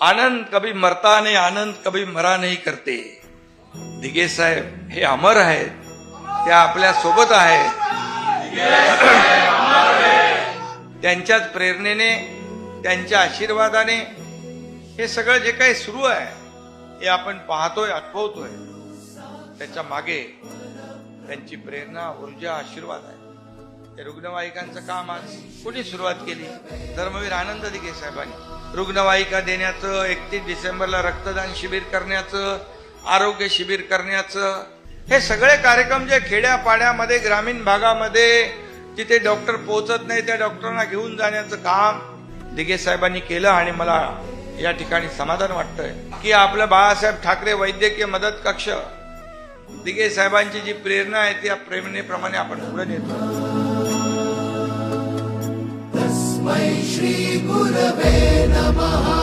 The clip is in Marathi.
आनंद कभी मरता नहीं, आनंद कभी मरा नहीं करते. दिघे साहेब हे अमर आहेत, त्या आपल्या सोबत आहेत. त्यांच्याच प्रेरणेने, त्यांच्या आशीर्वादाने हे सगळं जे काही सुरू आहे हे आपण पाहतोय, अनुभवतोय. त्याच्या मागे त्यांची प्रेरणा, ऊर्जा, आशीर्वाद आहे. त्या रुग्णवाहिकांचं काम आज कोणी सुरुवात केली? धर्मवीर आनंद दिघे साहेबांनी. रुग्णवाहिका देण्याचं, 31 डिसेंबरला रक्तदान शिबिर करण्याचं, आरोग्य शिबिर करण्याचं, हे सगळे कार्यक्रम जे खेड्यापाड्यामध्ये, ग्रामीण भागामध्ये जिथे डॉक्टर पोहोचत नाही त्या डॉक्टरांना घेऊन जाण्याचं काम दिघे साहेबांनी केलं. आणि मला या ठिकाणी समाधान वाटतंय की आपलं बाळासाहेब ठाकरे वैद्यकीय मदत कक्ष, दिघे साहेबांची जी प्रेरणा आहे त्या प्रेरणेप्रमाणे आपण पुढे नेतो. तस्मै श्री गुरवे नमः.